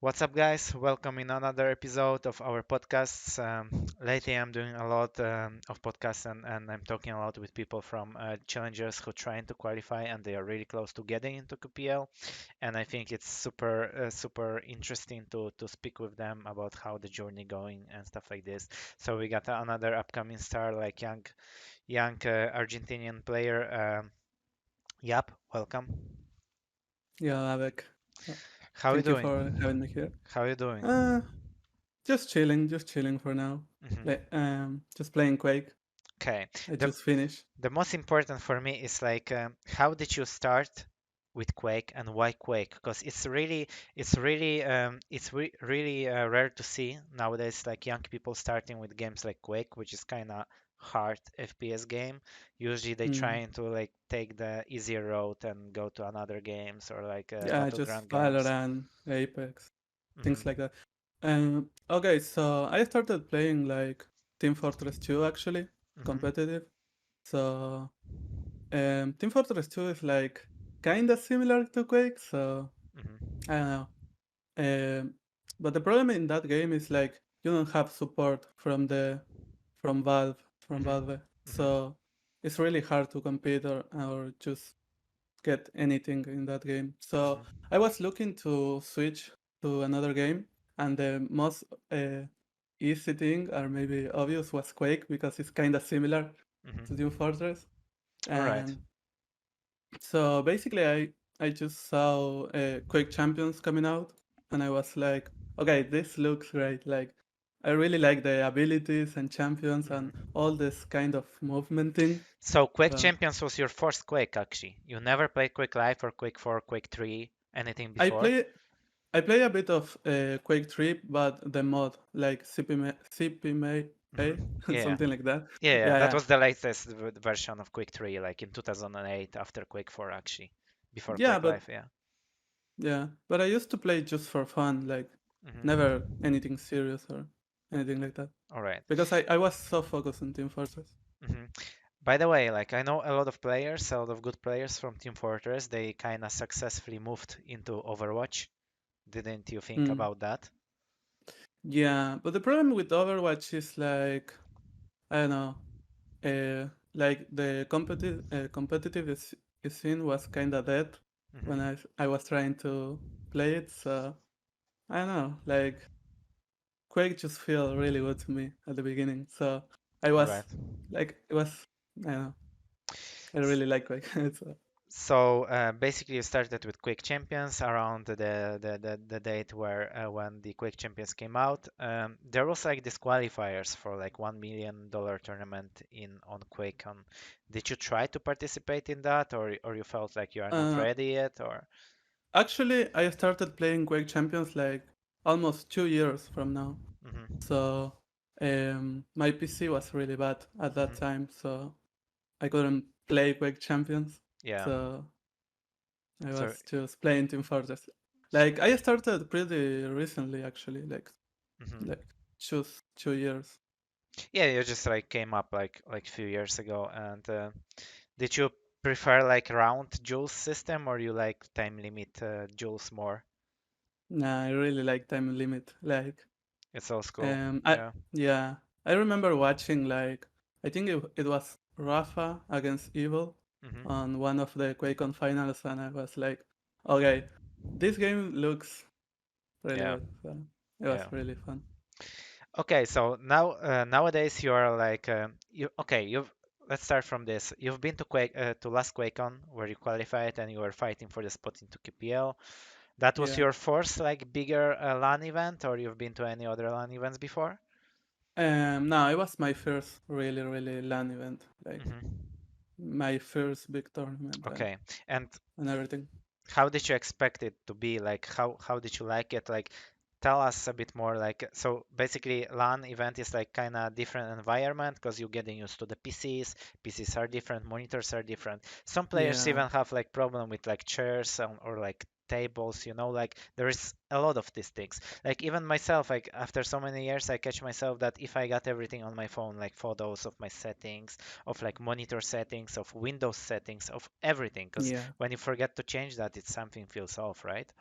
What's up, guys? Welcome in another episode of our podcasts. Lately, I'm doing a lot of podcasts and I'm talking a lot with people from challengers who trying to qualify and they are really close to getting into QPL. And I think it's super interesting to speak with them about how the journey going and stuff like this. So we got another upcoming star like young Argentinian player. Yap, welcome. Yeah, Avik. Uh, How you Thank you doing? for having me here. How you doing? Uh, just chilling for now. Hmm. Just playing Quake. Okay. I The just finished. The most important for me is like how did you start with Quake and why Quake? Because it's really rare to see nowadays like young people starting with games like Quake, which is kind of hard FPS game. Usually they Mm. trying to like take the easier route and go to another games or like Yeah, battleground just games. Valorant, Apex, things like Hmm. that. Okay, so I started playing like Team Fortress 2 actually, Hmm. competitive. So Team Fortress 2 is like kinda similar to Quake, so Hmm. I don't know. Um, but the problem in that game is like you don't have support from Valve from Hmm. Valve, Hmm. so it's really hard to compete or just get anything in that game. So Hmm. I was looking to switch to another game, and the most easy thing or maybe obvious was Quake because it's kind of similar to Team Hmm. Fortress. All right. And so basically, I just saw Quake Champions coming out, and I was like, okay, this looks great. Like, I really like the abilities and champions and Hmm. all this kind of movement thing. So Quake So Champions was your first Quake actually. You never played Quake Live or Quake 4, Quake 3, anything I before? play I play a bit of Quake 3, but the mod like Hmm. CPMA, Yeah. something like that. Yeah, Yeah, that yeah, was the latest version of Quake 3, like in 2008 after Quake 4 actually. Before yeah, Quake but Live, yeah. yeah, but I used to play just for fun, like never Hmm. anything serious or anything like that. All right. Because I was so focused on Team Fortress. Hmm. By the way, like I know a lot of players, a lot of good players from Team Fortress, they kind of successfully moved into Overwatch. Didn't you think Mm. about that? Yeah, but the problem with Overwatch is like I don't know, like the competitive scene was kind of dead when Hmm. I was trying to play it. So I don't know, like Quake just felt really good to me at the beginning. So I All was right. like, it was I don't know, I really like Quake. So, So basically, you started with Quake Champions around the date where when the Quake Champions came out. There was like disqualifiers for like $1 million tournament in on QuakeCon. Did you try to participate in that, or you felt like you are not uh, ready yet, or? actually, I started playing Quake Champions like almost 2 years from now. Hmm. So my PC was really bad at that Hmm. time, so I couldn't play Quake Champions. Yeah. So I So was just playing Team Fortress. Like I started pretty recently, actually, mhm. like just 2 years. Yeah, you just like came up like few years ago, and did you prefer like round duels system or you like time limit duels more? Nah, I really like Time Limit. Like It's old school. I Yeah. yeah, I remember watching like I think it was Rafa against Evil Hmm. on one of the QuakeCon finals, and I was like, okay, this game looks really Yeah. good. So it was Yeah. really fun. Okay, so now nowadays you are like you okay, you've let's start from this. You've been to Quake to last QuakeCon where you qualified and you were fighting for the spot into QPL. That was Yeah. your first like bigger LAN event or you've been to any other LAN events before? No, it was my first really LAN event, like Hmm. my first big tournament Okay. And and everything. how did you expect it to be? Like how did you like it? Like tell us a bit more like so basically LAN event is like kind of different environment because you're getting used to the PCs are different, monitors are different. Some players Yeah. even have like problem with like chairs or like tables, like there is a lot of these things. Like even myself, like after so many years I catch myself that if I got everything on my phone, like photos of my settings, of like monitor settings, of Windows settings, of everything, because Yeah. when you forget to change that, it's something feels off, right?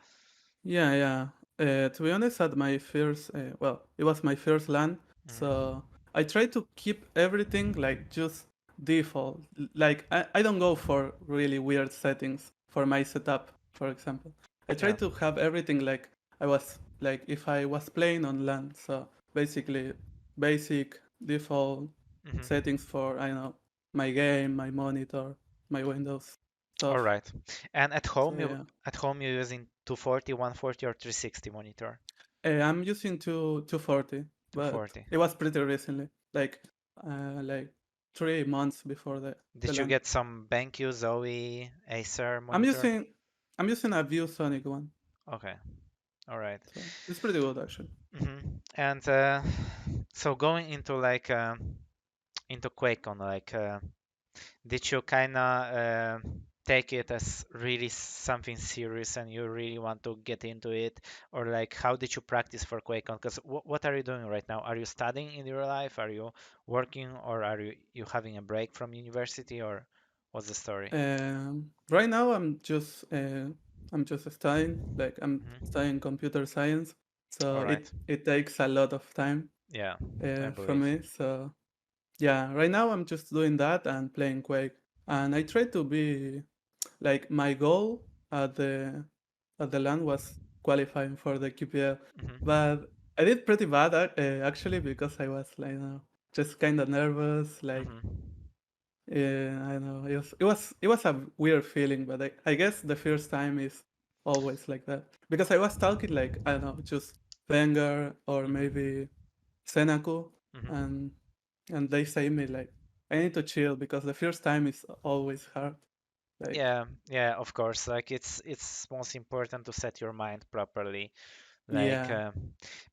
Yeah, yeah. To be honest, at my first, well, it was my first LAN, Mm-hmm. so I try to keep everything like just default. Like I don't go for really weird settings for my setup, for example. I try Yeah. to have everything like I was like if I was playing on LAN. So basically, basic default Mm-hmm. settings for I don't know my game, my monitor, my Windows All stuff. right. And So yeah. at home you're using 240, 140, or 360 monitor? I'm using 240, but 240. it was pretty recently, like 3 months before the Did you LAN. get some BenQ, Zoe, Acer I'm monitor? using I'm using a ViewSonic one, Okay. All right. so it's pretty good actually. And so going into like into QuakeCon, like did you kind of take it as really something serious and you really want to get into it, or like how did you practice for QuakeCon? Because what are you doing right now? Are you studying in your life? Are you working, or are you having a break from university, or what's the story? Right now I'm just studying, like I'm Hmm. studying computer science, so All right. it takes a lot of time Yeah, I from believe. me. So yeah, right now I'm just doing that and playing Quake, and I try to be like my goal at the LAN was qualifying for the QPL, Hmm. but I did pretty bad actually because I was like just kind of nervous. Like Hmm. I don't know, it was a weird feeling, but I guess the first time is always like that because I was talking like I don't know, just Wenger or Hmm. maybe Senaku, Hmm. and they say me like I need to chill because the first time is always hard. Like Yeah, yeah, of course. Like it's most important to set your mind properly. Like yeah.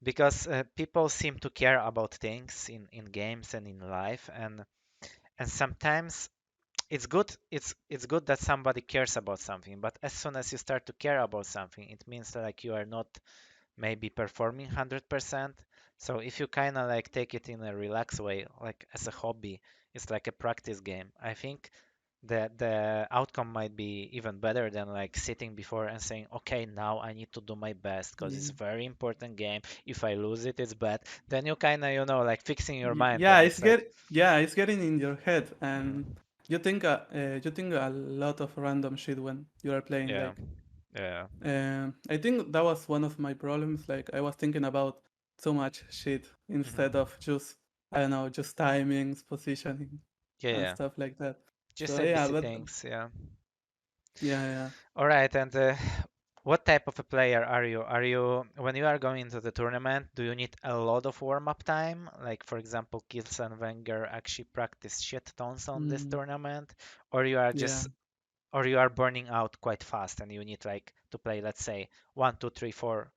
because people seem to care about things in games and in life, and sometimes it's good that somebody cares about something, but as soon as you start to care about something, it means that like you are not maybe performing 100%. So if you kind of like take it in a relaxed way, like as a hobby, it's like a practice game. I think the outcome might be even better than like sitting before and saying, okay, now I need to do my best because it's Yeah. a very important game. If I lose it, it's bad. Then you kind of, like fixing your mind Yeah, and it's like, it's getting in your head, and mhm, you think a lot of random shit when you are playing. yeah, Like, yeah, I think that was one of my problems. Like, I was thinking about too much shit instead hmm, of just I don't know, just timings, positioning, yeah, and yeah. stuff like that. Just So yeah, ABC but things, yeah. yeah, yeah. All right, and what type of a player are you? Are you, when you are going into the tournament, do you need a lot of warm-up time? Like, for example, Kills and Wenger actually practice shit tons on this Mm, tournament, or you are yeah. just, or you are burning out quite fast and you need like to play, let's say, one, two, three, four,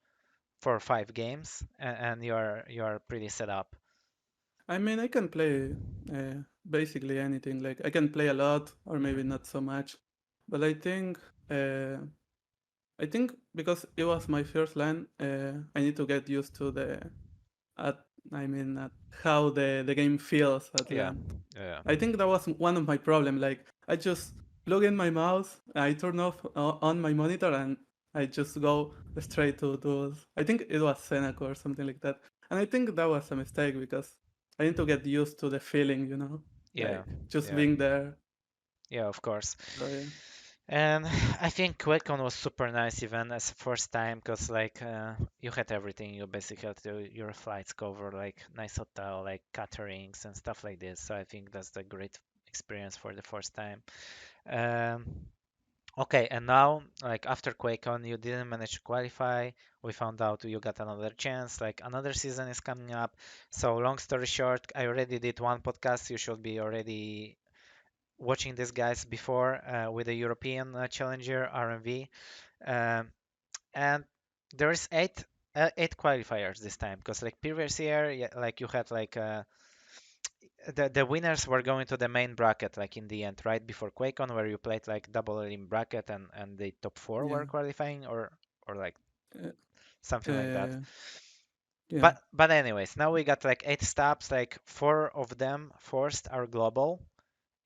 5 games, and you are pretty set up. I mean, I can play basically anything. Like, I can play a lot, or maybe Hmm. not so much. But uh, I think because it was my first LAN, I need to get used to at at how the game feels at Yeah, LAN. yeah, I think that was one of my problem. Like I just plug in my mouse, I turn off on my monitor, and I just go straight to duels. I think it was Seneca or something like that. And I think that was a mistake because I need to get used to the feeling, yeah, like just yeah, being there. yeah, of course. So yeah. And I think QuakeCon was super nice even as a first time because like you had everything. You basically had your flights covered, like nice hotel, like caterings and stuff like this. So I think that's the great experience for the first time. Um, okay, and now like after QuakeCon, you didn't manage to qualify. We found out you got another chance. Like another season is coming up. So long story short, I already did one podcast. You should be already watching these guys before with the European Challenger RMV, um, and there is eight qualifiers this time because like previous year, yeah, like you had like the winners were going to the main bracket like in the end, right before QuakeCon, where you played like double in bracket and the top four Yeah. were qualifying, or like Uh, something like that. uh, yeah. But anyways, now we got like 8 stops, like four of them first are global.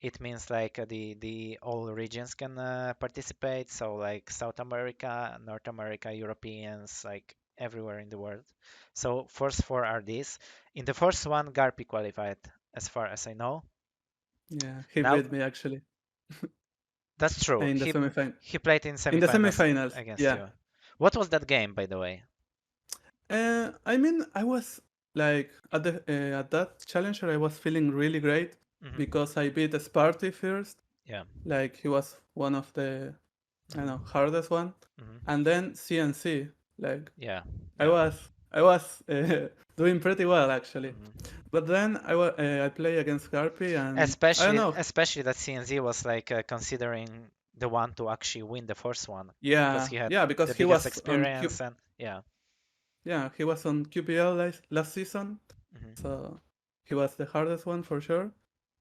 It means like the all regions can participate. So like South America, North America, Europeans, like everywhere in the world. So first four are these. In the first one, Garpy qualified, as far as I know. Yeah, he Now beat me actually that's true. in the He semifinal. he played in In the semifinals semifinals, against yeah. you. What was that game, by the way? I mean, I was like at that challenger, I was feeling really great Hmm. because I beat Sparty first. Yeah. Like he was one of the I don't know Hmm. hardest one, Hmm. and then CNC. Like Yeah. I Yeah. was I was doing pretty well actually, Hmm. but then I play against Garpy and I don't Especially, know. especially that CNZ was like considering the one to actually win the first one because Yeah, he had yeah, because the he biggest was on experience and yeah. yeah, he was on QPL last season, Hmm. so he was the hardest one for sure.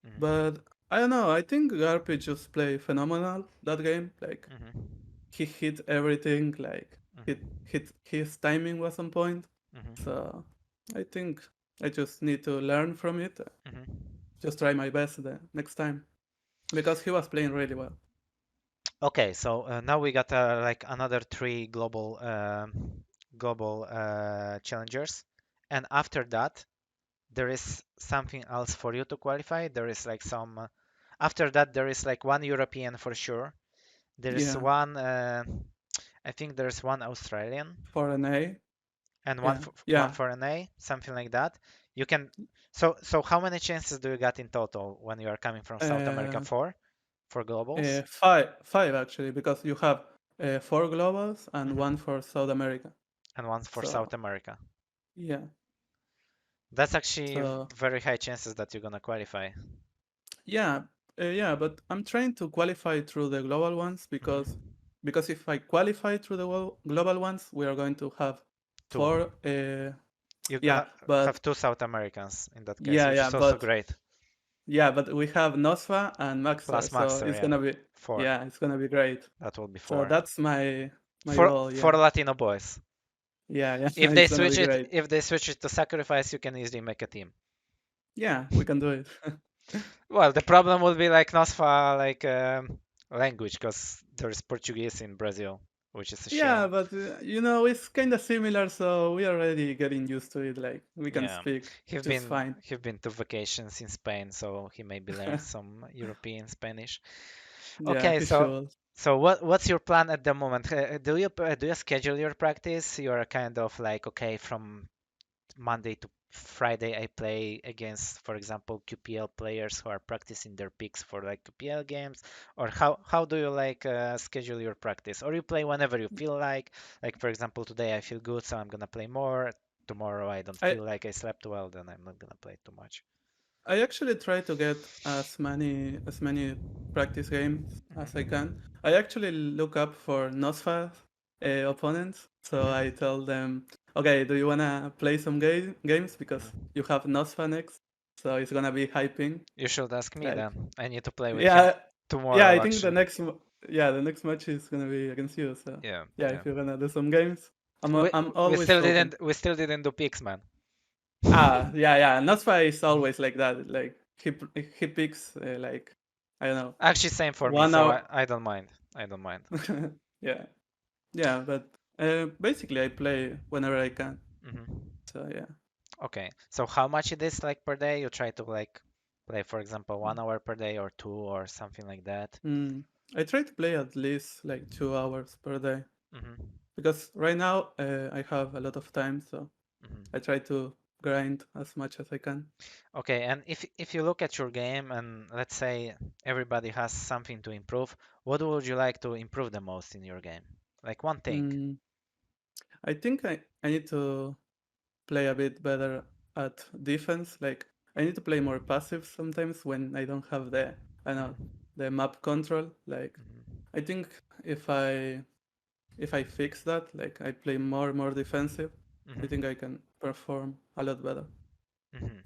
Hmm. But I don't know. I think Garpy just played phenomenal that game. Like Hmm. he hit everything. Like Hmm. his timing was on point. Hmm. So I think I just need to learn from it. Hmm. Just try my best the next time because he was playing really well. Okay, so now we got like another three global challengers, and after that there is something else for you to qualify. There is like some after that there is like one European for sure. There's Yeah, one I think there's one Australian for an A. and Yeah, one yeah. for an A, something like that. You can so how many chances do you got in total when you are coming from South America? Uh, Four for globals five actually because you have four globals and one hmm for South America. and one for So South America. yeah. That's actually So very high chances that you're gonna qualify. yeah, yeah, but I'm trying to qualify through the global ones Hmm. because if I qualify through the global ones, we are going to have Two. four. You're Yeah, gonna but have two South Americans in that case, yeah, which yeah, is also but great. yeah, but we have Nosfa and Plus Maxter, so Maxter, it's yeah. gonna be Four. yeah, it's gonna be great. That will be So four. that's my For goal. for Yeah, Latino boys. yeah, yeah, If they it's gonna switch be it, great. if they switch it to sacrifice, you can easily make a team. Yeah, we can do it. Well, the problem will be like Nosfa, like language, because there's Portuguese in Brazil, which is a Yeah, shame. but it's kind of similar, so we are already getting used to it. Like we can Yeah, speak he've just been fine. he've been to vacations in Spain, so he maybe learned some European Spanish. Yeah, Okay, he so should. what's your plan at the moment? Do you schedule your practice? You're kind of like okay, from Monday to Friday I play against, for example, QPL players who are practicing their picks for like QPL games, or how do you like schedule your practice? Or you play whenever you feel like. Like for example, today I feel good, so I'm gonna play more. Tomorrow I don't I feel like I slept well, then I'm not gonna play too much. I actually try to get as many practice games as I can. Hmm. I actually look up for NOSFA opponents, so I Hmm. tell them, okay, do you wanna play some games because Hmm. you have NOSFA next, so it's gonna be hyping. You should ask me Like, then. I need to play with him yeah, yeah, tomorrow, I think actually. the next match is gonna be against you. So Yeah, yeah, yeah. if you're gonna do some games, We I'm we always still open. didn't do picks, man. Yeah, yeah. Nasfa is always like that. Like he picks like I don't know Actually, same for me, 1 so hour. I don't mind. I don't mind. Yeah, yeah. But basically, I play whenever I can. Hmm. So yeah. Okay, so how much it is like per day? You try to like play, for example, 1 hour per day or two or something like that. Mm. I try to play at least like 2 hours per day Hmm. because right now I have a lot of time, so I Hmm. try to grind as much as I can. Okay, and if you look at your game and let's say everybody has something to improve, what would you like to improve the most in your game? Like one thing. Mm. I think I need to play a bit better at defense. Like I need to play more passive sometimes when I don't have the I know Hmm. the map control. Like Hmm. I think if I fix that, like I play more defensive, I think I Hmm. can perform a lot better.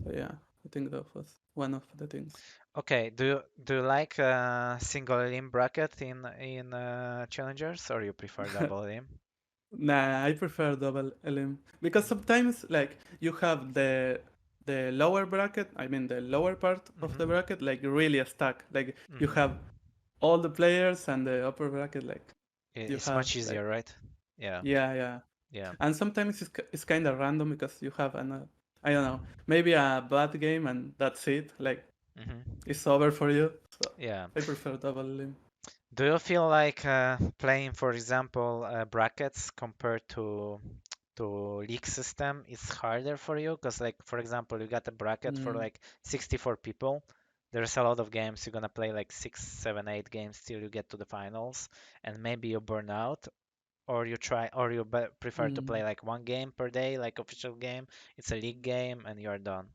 So Hmm. yeah, I think that was one of the things. Okay, do you like single elim bracket in challengers or you prefer double elim? Nah, I prefer double LM because sometimes like you have the lower bracket, I mean the lower part of the Hmm. bracket, like really stuck. Like you have Hmm. all the players and the upper bracket, like you It's have much like easier, right? Yeah. yeah, yeah. Yeah. And sometimes it's kind of random because you have an I don't know, maybe a bad game and that's it. Like Hmm. it's over for you. So Yeah. I prefer double limb. Do you feel like playing, for example, brackets compared to league system is harder for you? Because, like, for example, you got a bracket for Mm, like 64 people. There's a lot of games. You're gonna play like six, seven, 8 games till you get to the finals, and maybe you burn out, or you try, or you prefer to play mm. like one game per day, like official game. It's a league game, and you're done.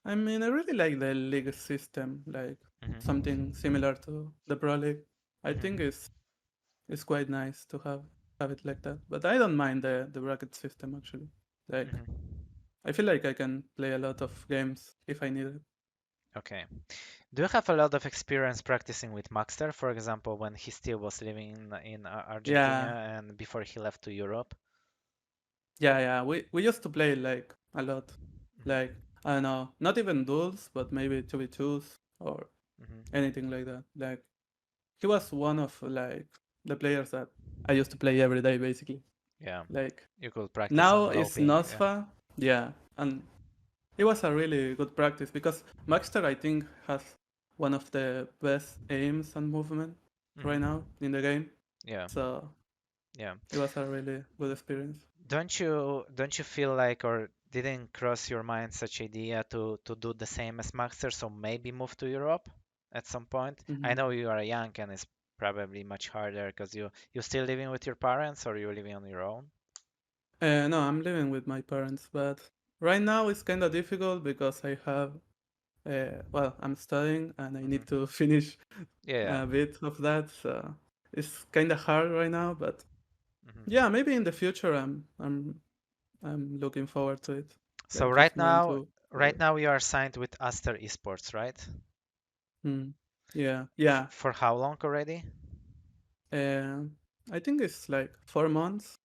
I mean, I really like the league system, like something Hmm. similar to the Pro League. I think Hmm. it's quite nice to have it like that. But I don't mind the bracket system actually. Like Hmm. I feel like I can play a lot of games if I need it. Okay. Do you have a lot of experience practicing with Maxter, for example, when he still was living in Yeah, Argentina and before he left to Europe? yeah. We used to play like a lot. Like Hmm. I don't know, not even duels, but maybe 2v2s or Hmm. anything like that. Like he was one of like the players that I used to play every day basically. Yeah, Like you could practice now on low it's ping. Yeah. Nosfa, yeah, and it was a really good practice because Maxter I think has one of the best aims and movement right now Hmm. in the game. Yeah, So yeah. it was a really good experience. Don't you feel like, or didn't cross your mind such idea to do the same as Maxter, so maybe move to Europe at some point? I Hmm. know you are young and it's probably much harder because you still living with your parents or you're living on your own? No, I'm living with my parents, but right now it's kind of difficult because I have, well, I'm studying and I need Hmm. to finish Yeah, yeah. a bit of that. So it's kind of hard right now, but Hmm. yeah, maybe in the future I'm looking forward to it. So Like right just moving now, to right Europe. now you are signed with Aster Esports, right? Hmm. Yeah, yeah. For how long already? Uh, I think it's like 4 months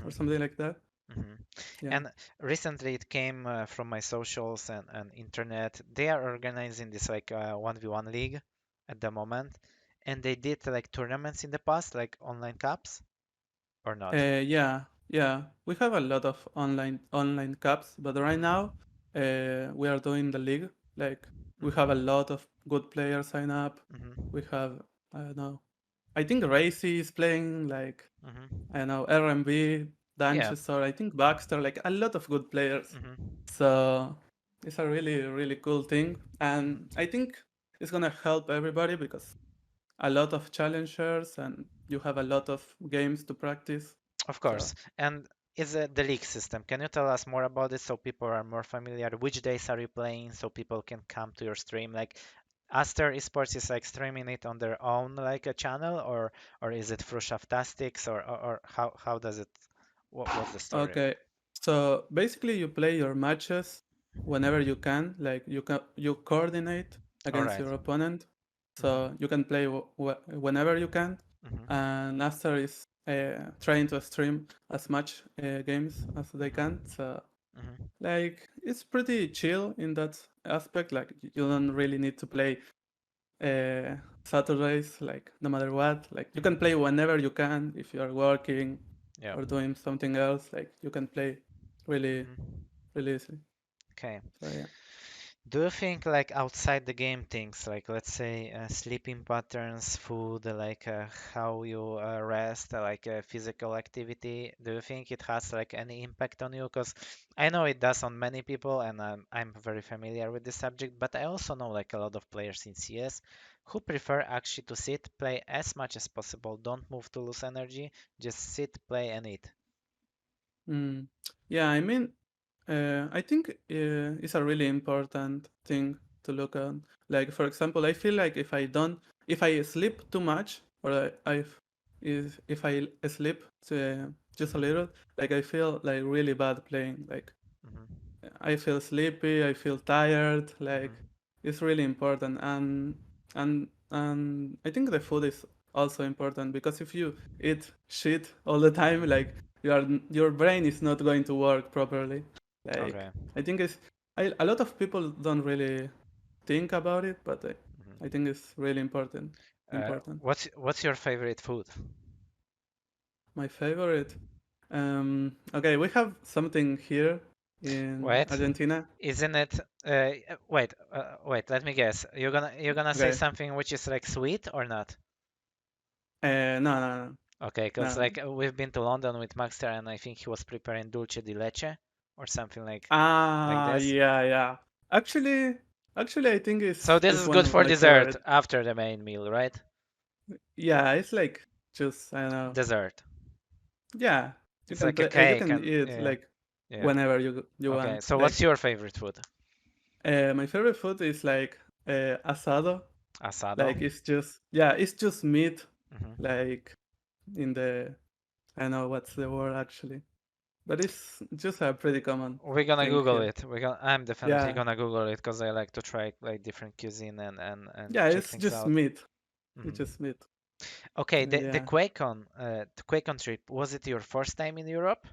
or Hmm. something like that. Hmm. Yeah. And recently it came from my socials and internet. They are organizing this like 1v1 league at the moment, and they did like tournaments in the past, like online cups, or not? Yeah. We have a lot of online cups, but right now, Hmm. we are doing the league. Like we have a Hmm. lot of good players sign up. We Hmm. have I don't know. I think Racy is playing like I Hmm. don't know RMB, Yeah. Danchester. I think Baxter. Like a lot of good players. Hmm. So it's a really cool thing, and I Hmm. think it's gonna help everybody because a lot of challengers and you have a lot of games to practice. Of So course. And is the league system? Can you tell us more about it so people are more familiar? Which days are you playing so people can come to your stream? Like Aster Esports is like streaming it on their own like a channel, or is it through Shaftastics, or how does it what's the story? okay, so basically you play your matches whenever you can. Like you coordinate All against right. your opponent, so Mm-hmm. you can play whenever you can. Mm-hmm. And Aster is trying to stream as much games as they can. Mm-hmm. So Mm-hmm. like it's pretty chill in that aspect. Like you don't really need to play Saturdays, like no matter what. Like you can play Mm-hmm. whenever you can if you are working Yeah. or doing something else. Like you can play really, Mm-hmm. really easily. Okay. So yeah. Do you think like outside the game things, like let's say sleeping patterns, food, like how you rest, like physical activity, do you think it has like any impact on you? Because I know it does on many people, and I'm very familiar with this subject, but I also know like a lot of players in CS who prefer actually to sit, play as much as possible, don't move to lose energy, just sit, play, and eat. Mm. Yeah, I mean, I think it's a really important thing to look at. Like for example, I feel like if I sleep too much, or if I sleep just a little, like I feel like really bad playing. Like Hmm. I feel sleepy, I feel tired, like Hmm. it's really important and I think the food is also important because if you eat shit all the time, like your brain is not going to work properly. Like Okay. I think a lot of people don't really think about it, but I Hmm. think it's really important. What's your favorite food? My favorite. Okay, we have something here in Wait, Argentina. isn't it? Wait. Let me guess. You're gonna say Okay. something which is like sweet or not? No, no, no, Okay, because no. like we've been to London with Maxter, and I think he was preparing dulce di leche or something like Ah, this. yeah, yeah. Actually, actually, I think So this it's is one good of for my dessert favorite. after the main meal, right? Yeah, it's like just I don't know. Dessert. Yeah, you It's can like a play. You cake can and eat yeah, like yeah. whenever you Okay, want. so what's Like your favorite food? my favorite food is like asado. Asado. Like it's just yeah, it's just meat. Hmm. Like in the I don't know what's the word actually, but it's just a pretty common We're gonna thing Google here. it. I'm definitely Yeah, gonna Google it because I like to try like different cuisine and yeah, check it's things just out. meat. It's Hmm. just meat. Okay, the Yeah, QuakeCon trip, was it your first time in Europe?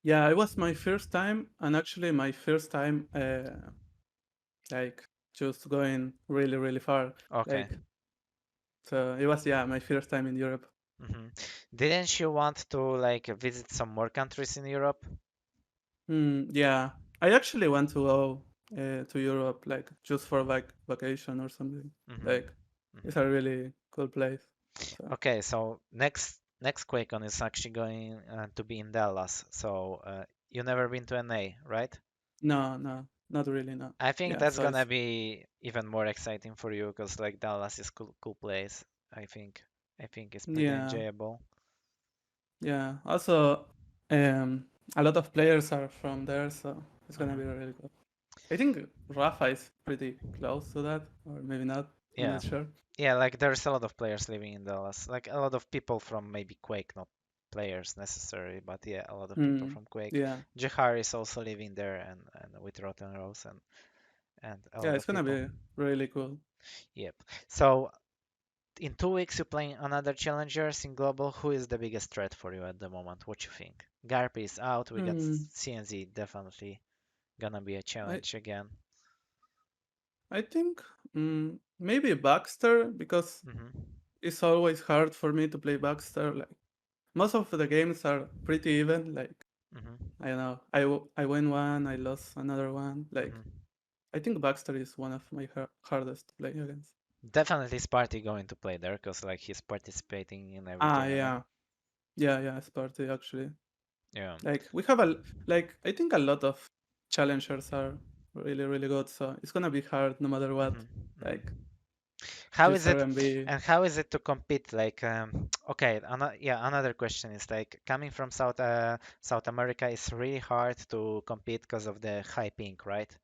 yeah. It was my first time, and actually my first time, like just going really really far. Okay. Like so, it was yeah my first time in Europe. Hmm. Didn't you want to like visit some more countries in Europe? Yeah, I actually want to go to Europe, like just for vacation or something. Hmm. Like Hmm. it's a really cool place. So Okay, so next QuakeCon is actually going to be in Dallas. So you never been to NA, right? no, no, not really. No. I think Yeah. that's So gonna it's be even more exciting for you because like Dallas is cool place. I think I think it's pretty yeah, enjoyable. yeah. Also, um, a lot of players are from there, so it's gonna be Hmm. really good. I think Rafa is pretty close to that, or maybe not. I'm Yeah, not sure. yeah. Like there's a lot of players living in Dallas. Like a lot of people from maybe Quake, not players necessarily, but yeah, a lot of people Hmm. from Quake. Yeah, Jahar is also living there and with Rotten Rose and a yeah. lot It's of gonna people. be really cool. Yep. So in 2 weeks, you're playing another challengers in global. Who is the biggest threat for you at the moment? What you think? Garpy is out. We got Hmm. CNZ definitely gonna be a I challenge again. I think maybe Baxter because Hmm. it's always hard for me to play Baxter. Like most of the games are pretty even. Like Hmm. I don't know, I win one, I lost another one. Like Hmm. I think Baxter is one of my hardest to play against. Definitely Sparty going to play there because like he's participating in every Ah, tournament. yeah, yeah, yeah. Sparty actually. Yeah. Like we have a like I think a lot of challengers are really really good. So it's gonna be hard no matter what. Hmm. Like Hmm. How just is it RMB. and how is it to compete like okay, yeah, another question is like coming from South America is really hard to compete because of the high ping, right?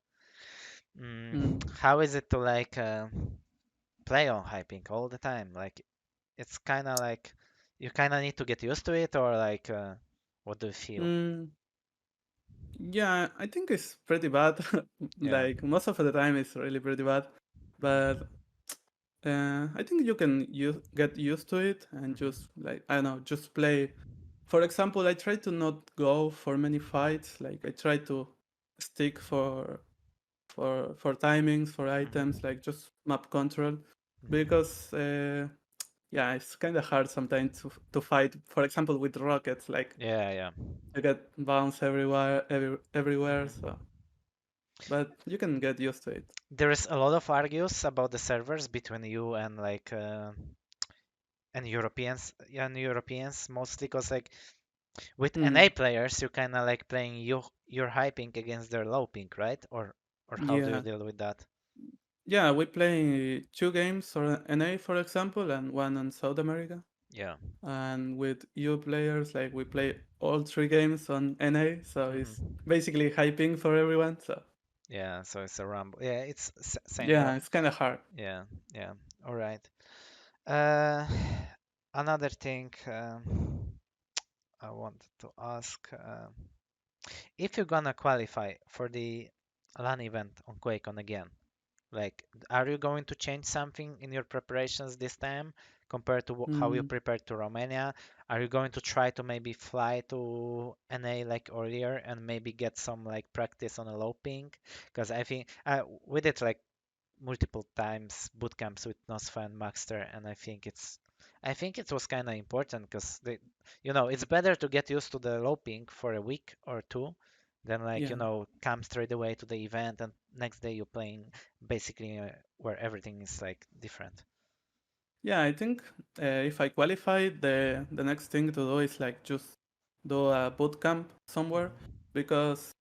Mm, How is it to like play on high ping all the time? Like it's kind of like you kind of need to get used to it, or like what do you feel? mm, yeah, I think it's pretty bad. Yeah. Like most of the time, it's really pretty bad. But Hmm. I think you can get used to it and just Hmm. like I don't know, just play. For example, I try to not go for many fights. Like I try to stick for timings for items, Hmm. like just map control, Hmm. because yeah, it's kind of hard sometimes to fight. For example, with rockets, like Yeah, yeah. you get bounced everywhere. So, Hmm. but you can get used to it. There is a lot of argues about the servers between you and like and Europeans, and Europeans mostly, because like with NA Mm, players, you kind of like playing your high ping against their low ping, right? Or how do you yeah. deal with that? Yeah, we play two games on NA, for example, and one on South America. Yeah. And with EU players, like we play all three games on NA, so it's Hmm. basically hyping for everyone. So Yeah, so it's a rumble. Yeah, it's same. yeah, it's kind of hard. Yeah, yeah. All right. Uh, another thing I wanted to ask, if you're gonna qualify for the LAN event on QuakeCon again, like, are you going to change something in your preparations this time compared to how you Mm, prepared to Romania? Are you going to try to maybe fly to NA like earlier and maybe get some like practice on a low ping? Because I think we did like multiple times boot camps with Nosfa and Maxter, and I think I think it was kind of important because it's better to get used to the low ping for a week or two than like, Yeah. come straight away to the event and next day you're playing basically where everything is like different. Yeah, I think if I qualify, the next thing to do is like just do a boot camp somewhere Hmm. because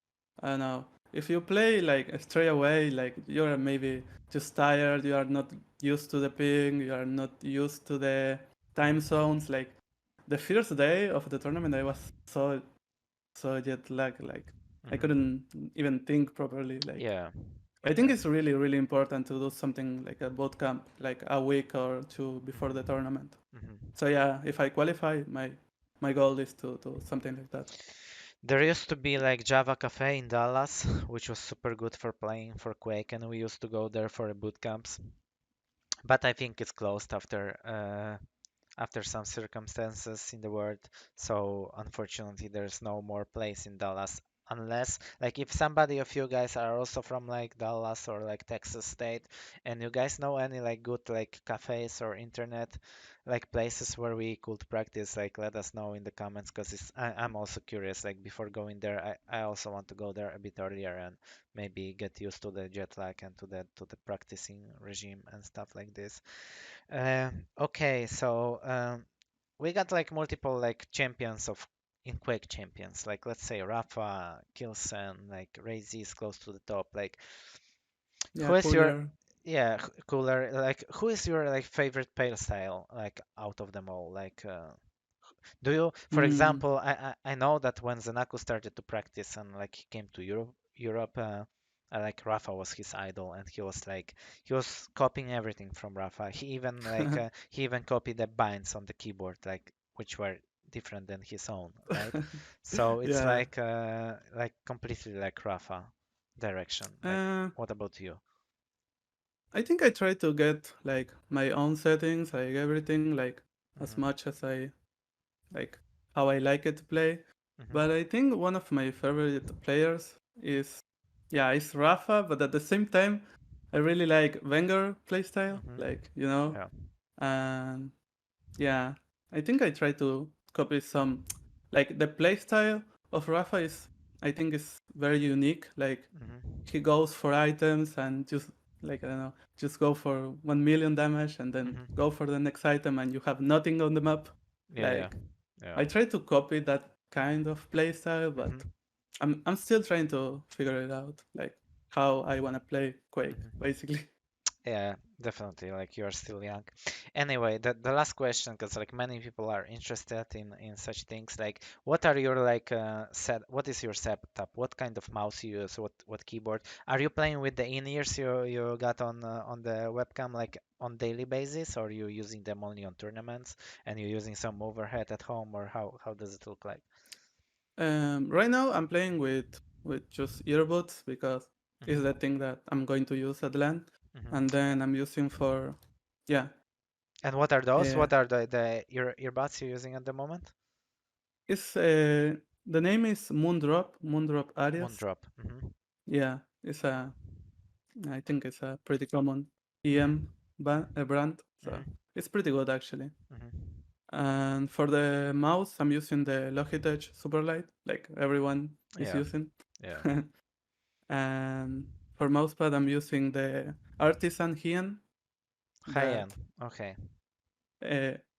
I don't know if you play like straight away, like you're maybe just tired, you are not used to the ping, you are not used to the time zones. Like the first day of the tournament, I was so jet lagged, like I Hmm. couldn't even think properly. Like Yeah. I think Yeah. it's really important to do something like a boot camp, like a week or two before the Hmm. tournament. Hmm. So yeah, if I qualify, my goal is to do something like that. There used to be like Java Cafe in Dallas, which was super good for playing for Quake, and we used to go there for boot camps. But I think it's closed after some circumstances in the world. So unfortunately, there's no more place in Dallas. Unless, like, if somebody of you guys are also from like Dallas or like Texas State, and you guys know any like good like cafes or internet like places where we could practice, like let us know in the comments because I'm also curious. Like before going there, I also want to go there a bit earlier and maybe get used to the jet lag and to the practicing regime and stuff like this. Okay, so we got like multiple like champions of in Quake champions. Like let's say Rafa, Kilsen, like Razy is close to the top. Like Yeah, who is your cooler. yeah cooler? Like who is your like favorite playstyle like out of them all? Like do you, for Mm. example, I know that when Zanaku started to practice and like he came to Europe, like Rafa was his idol, and he was copying everything from Rafa. He even copied the binds on the keyboard, like which were different than his own, right? So it's Yeah. like completely like Rafa direction. Like, Uh, what about you? I think I try to get like my own settings, like everything, like as Hmm. much as I like how I like it to play. But Hmm. I think one of my favorite players is yeah, it's Rafa, but at the same time I really like Wenger playstyle, Hmm. like, you know. Yeah. And yeah, I think I try to copy some like the playstyle of Rafa is I think is very unique. Like Hmm. he goes for items and just like I don't know, just go for 1 million damage and then Hmm. go for the next item and you have nothing on the map. Yeah, yeah, Like yeah. I try to copy that kind of playstyle, but Hmm. I'm still trying to figure it out, like how I wanna play Quake, Hmm. basically. Yeah, definitely. Like you're still young. Anyway, the last question, because like many people are interested in such things. Like, what are your like set? What is your setup? What kind of mouse you use? What keyboard? Are you playing with the in-ears you got on the webcam like on daily basis, or you using them only on tournaments and you're using some overhead at home, or how does it look like? Right now I'm playing with just earbuds because it's the Hmm. thing that I'm going to use at LAN, and Hmm. then I'm using for yeah. And what are those? Uh, What are the earbuds you're using at the moment? it's the name is Moondrop Arias. Moondrop. Hmm. Yeah, it's a I think it's a pretty common EM Hmm. brand, so Hmm. it's pretty good actually. Hmm. And for the mouse, I'm using the Logitech Superlight, like everyone is Yeah, using. yeah. And for mousepad, I'm using the Artisan Hien, that High-end. Okay.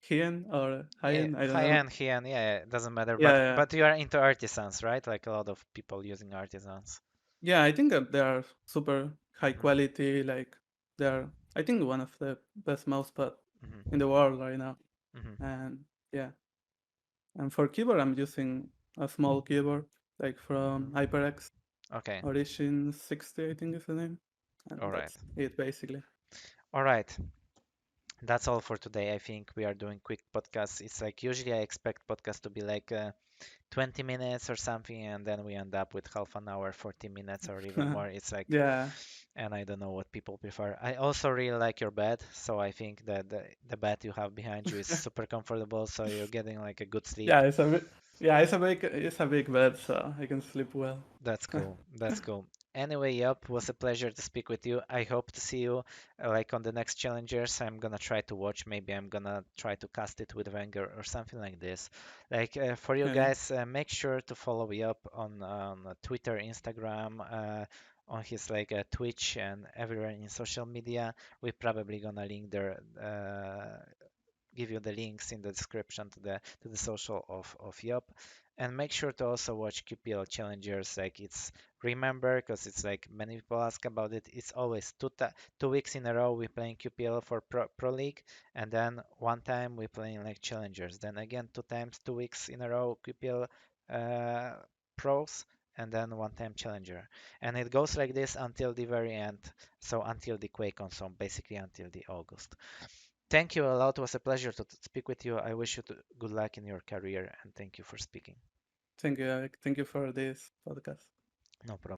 Hien or Yeah, Hien, I don't know. high-end, high-end. Yeah, it doesn't matter. Yeah, But yeah, but you are into artisans, right? Like a lot of people using artisans. yeah. I think that they are super high Hmm. quality. Like they're, I think one of the best mousepad in the Hmm. world right now. Hmm. And yeah, and for keyboard, I'm using a small keyboard like from Hmm. HyperX Okay. Origin 60, I think is the name, and All right. that's it basically. All right. That's all for today. I think we are doing quick podcasts. It's like usually I expect podcasts to be like 20 minutes or something, and then we end up with half an hour, 40 minutes, or even more. It's like, Yeah, and I don't know what people prefer. I also really like your bed, so I think that the bed you have behind you is super comfortable, so you're getting like a good sleep. yeah, Yeah, it's a big bed, so I can sleep well. That's cool. That's cool. Anyway, yep, was a pleasure to speak with you. I hope to see you like on the next challengers. I'm gonna try to watch. Maybe I'm gonna try to cast it with Wenger or something like this. Like for you Okay, guys, make sure to follow me up on Twitter, Instagram, on his like Twitch and everywhere in social media. We're probably gonna link there. Give you the links in the description to the social of Yop. And make sure to also watch QPL challengers. Like it's remember because it's like many people ask about it. It's always 2 weeks in a row we playing QPL for Pro League, and then one time we playing like challengers. Then again 2 times 2 weeks in a row QPL uh, pros, and then one time challenger. And it goes like this until the very end. So until the QuakeCon, so basically until the August. Thank you a lot. It was a pleasure to speak with you. I wish you good luck in your career and thank you for speaking. thank you, Eric. Thank you for this podcast. No problem.